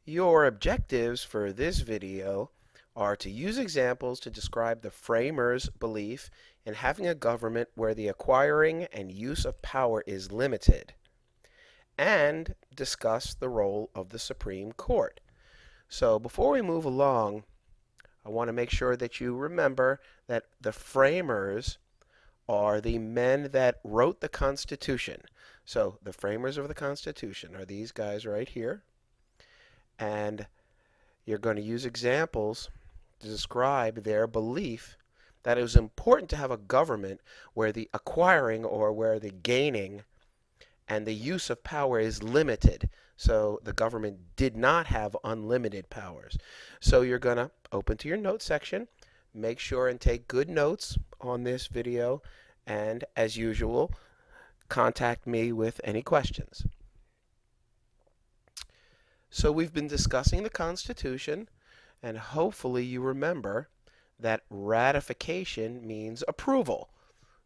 Your objectives for this video are to use examples to describe the framers' belief in having a government where the acquiring and use of power is limited, and discuss the role of the Supreme Court. So before we move along, I want to make sure that you remember that the framers are the men that wrote the Constitution. So the framers of the Constitution are these guys right here. And you're going to use examples to describe their belief that it was important to have a government where the acquiring or where the gaining and the use of power is limited. So the government did not have unlimited powers. So you're going to open to your notes section, make sure and take good notes on this video, and as usual, contact me with any questions. So we've been discussing the Constitution, and hopefully you remember that ratification means approval.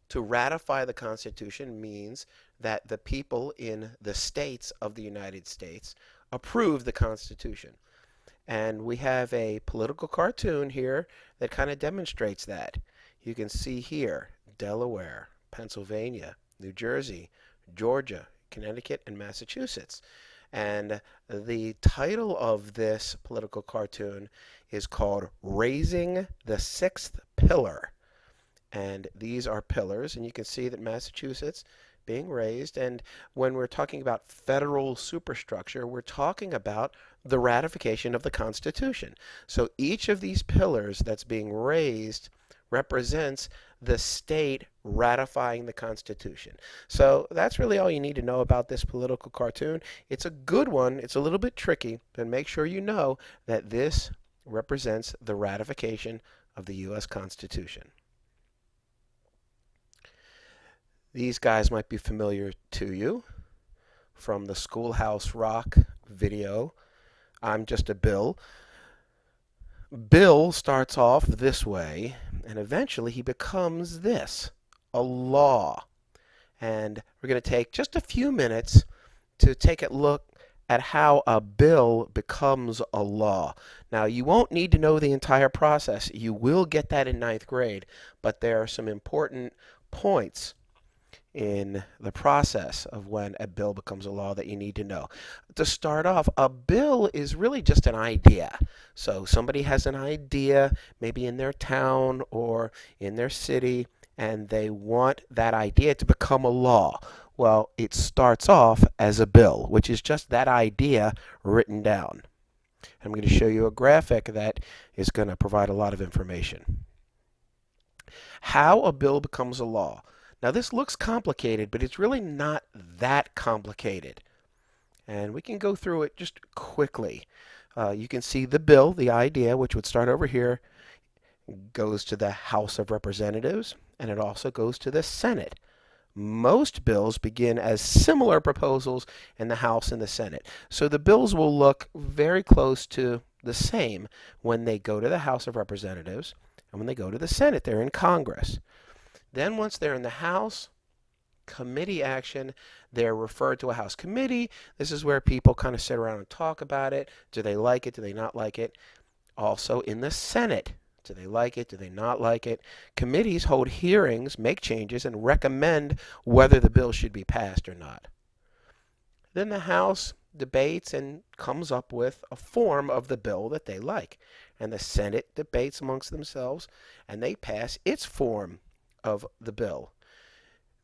To ratify the Constitution means that the people in the states of the United States approve the Constitution. And we have a political cartoon here that kind of demonstrates that. You can see here Delaware, Pennsylvania, New Jersey, Georgia, Connecticut, and Massachusetts. And the title of this political cartoon is called Raising the Sixth Pillar. And these are pillars, and you can see that Massachusetts being raised. And when we're talking about federal superstructure, we're talking about the ratification of the Constitution. So each of these pillars that's being raised represents the state ratifying the Constitution. So that's really all you need to know about this political cartoon. It's a good one. It's a little bit tricky, but make sure you know that this represents the ratification of the U.S. Constitution. These guys might be familiar to you from the Schoolhouse Rock video, I'm Just a Bill. Bill starts off this way, and eventually he becomes this, a law. And we're going to take just a few minutes to take a look at how a bill becomes a law. Now, you won't need to know the entire process. You will get that in ninth grade, but there are some important points in the process of when a bill becomes a law that you need to know. To start off, a bill is really just an idea. So somebody has an idea, maybe in their town or in their city, and they want that idea to become a law. Well, it starts off as a bill, which is just that idea written down. I'm going to show you a graphic that is going to provide a lot of information. How a bill becomes a law. Now this looks complicated, but it's really not that complicated. And we can go through it just quickly. You can see the bill, the idea, which would start over here, goes to the House of Representatives, and it also goes to the Senate. Most bills begin as similar proposals in the House and the Senate. So the bills will look very close to the same when they go to the House of Representatives and when they go to the Senate. They're in Congress. Then once they're in the House, committee action, they're referred to a House committee. This is where people kind of sit around and talk about it. Do they like it? Do they not like it? Also in the Senate, do they like it? Do they not like it? Committees hold hearings, make changes, and recommend whether the bill should be passed or not. Then the House debates and comes up with a form of the bill that they like. And the Senate debates amongst themselves, and they pass its form of the bill.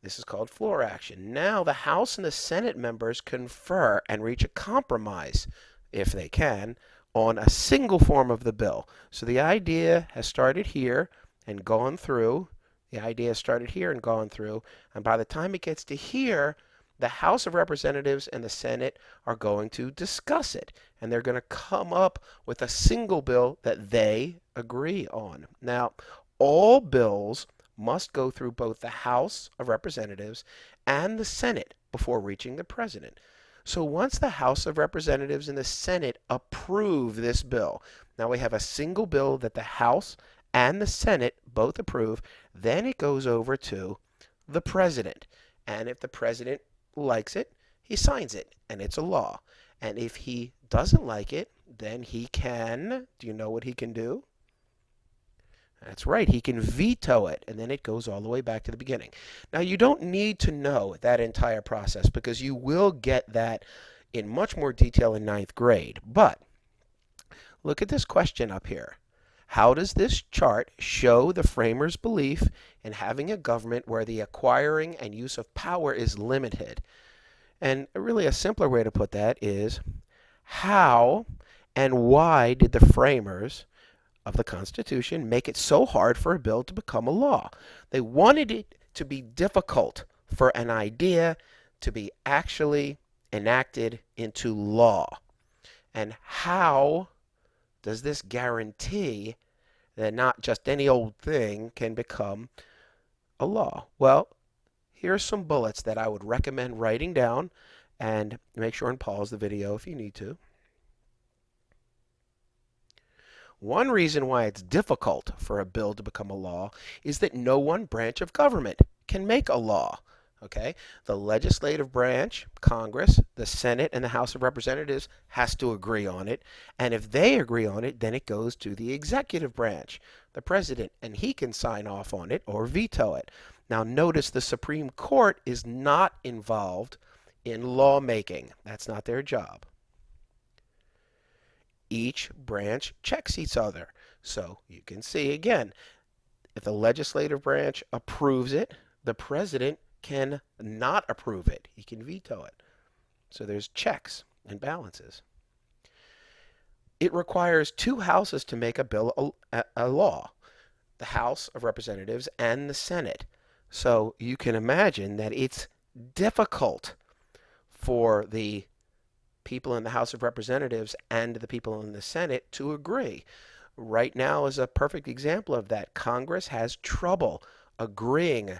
This is called floor action. Now the House and the Senate members confer and reach a compromise, if they can, on a single form of the bill. So the idea has started here and gone through. The idea has started here and gone through. And by the time it gets to here, the House of Representatives and the Senate are going to discuss it. And they're going to come up with a single bill that they agree on. Now, all bills must go through both the House of Representatives and the Senate before reaching the President. So once the House of Representatives and the Senate approve this bill, now we have a single bill that the House and the Senate both approve, then it goes over to the President. And if the President likes it, he signs it, and it's a law. And if he doesn't like it, then he can, do you know what he can do? That's right, he can veto it, and then it goes all the way back to the beginning. Now, you don't need to know that entire process because you will get that in much more detail in ninth grade. But look at this question up here. How does this chart show the framers' belief in having a government where the acquiring and use of power is limited? And really, a simpler way to put that is how and why did the framers of the Constitution make it so hard for a bill to become a law? They wanted it to be difficult for an idea to be actually enacted into law. And how does this guarantee that not just any old thing can become a law? Well, here's some bullets that I would recommend writing down, and make sure and pause the video if you need to. One reason why it's difficult for a bill to become a law is that no one branch of government can make a law. Okay? The legislative branch, Congress, the Senate, and the House of Representatives has to agree on it. And if they agree on it, then it goes to the executive branch, the president, and he can sign off on it or veto it. Now notice the Supreme Court is not involved in lawmaking. That's not their job. Each branch checks each other. So you can see again, if the legislative branch approves it, the president can not approve it. He can veto it. So there's checks and balances. It requires two houses to make a bill a law, the House of Representatives and the Senate. So you can imagine that it's difficult for the people in the House of Representatives and the people in the Senate to agree. Right now is a perfect example of that. Congress has trouble agreeing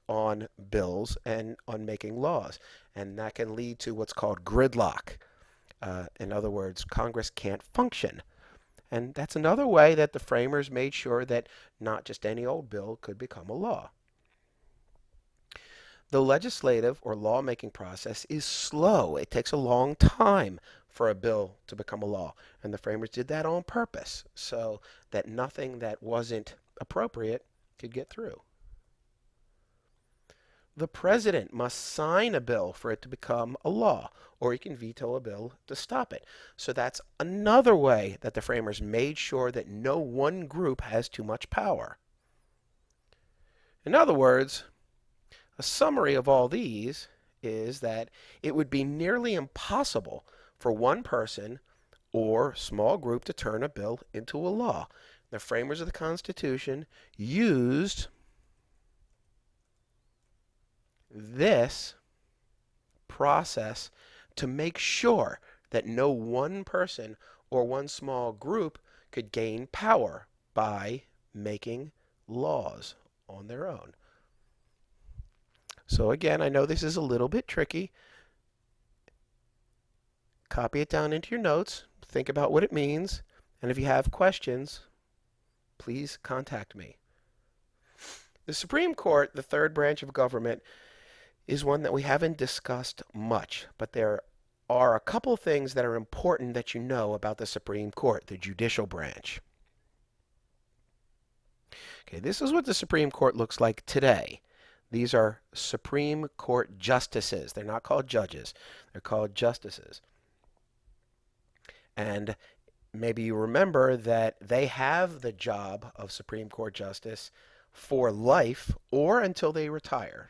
on bills and on making laws, and that can lead to what's called gridlock. In other words, Congress can't function. And that's another way that the framers made sure that not just any old bill could become a law. The legislative or lawmaking process is slow. It takes a long time for a bill to become a law. And the framers did that on purpose so that nothing that wasn't appropriate could get through. The president must sign a bill for it to become a law, or he can veto a bill to stop it. So that's another way that the framers made sure that no one group has too much power. In other words, a summary of all these is that it would be nearly impossible for one person or small group to turn a bill into a law. The framers of the Constitution used this process to make sure that no one person or one small group could gain power by making laws on their own. So again, I know this is a little bit tricky. Copy it down into your notes. Think about what it means. And if you have questions, please contact me. The Supreme Court, the third branch of government, is one that we haven't discussed much, but there are a couple of things that are important that you know about the Supreme Court, the judicial branch. Okay, this is what the Supreme Court looks like today. These are Supreme Court justices. They're not called judges. They're called justices. And maybe you remember that they have the job of Supreme Court justice for life or until they retire.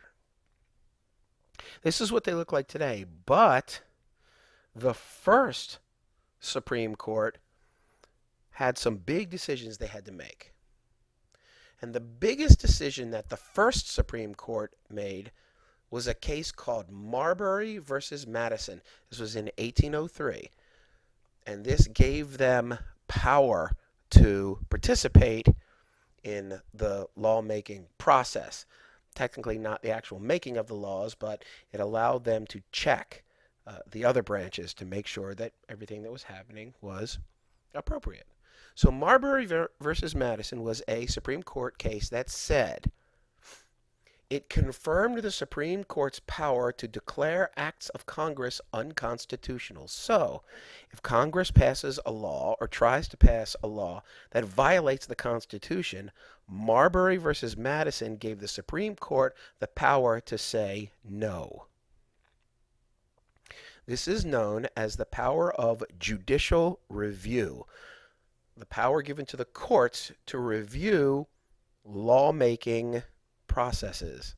This is what they look like today. But the first Supreme Court had some big decisions they had to make. And the biggest decision that the first Supreme Court made was a case called Marbury versus Madison. This was in 1803. And this gave them power to participate in the lawmaking process. Technically not the actual making of the laws, but it allowed them to check the other branches to make sure that everything that was happening was appropriate. So Marbury versus Madison was a Supreme Court case that said It confirmed the Supreme Court's power to declare acts of Congress unconstitutional. So, if Congress passes a law or tries to pass a law that violates the Constitution, Marbury versus Madison gave the Supreme Court the power to say no. This is known as the power of judicial review, the power given to the courts to review lawmaking processes.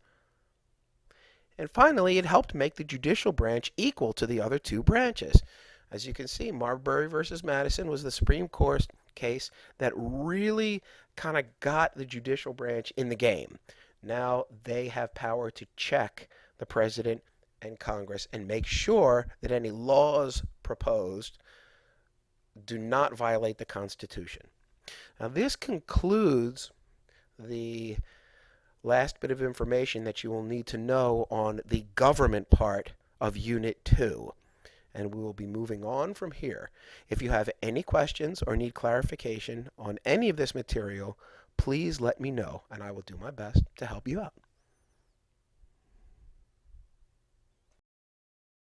And finally, it helped make the judicial branch equal to the other two branches. As you can see, Marbury versus Madison was the Supreme Court case that really kind of got the judicial branch in the game. Now they have power to check the president and Congress and make sure that any laws proposed do not violate the Constitution. Now, this concludes the last bit of information that you will need to know on the government part of Unit 2. And we will be moving on from here. If you have any questions or need clarification on any of this material, please let me know, and I will do my best to help you out.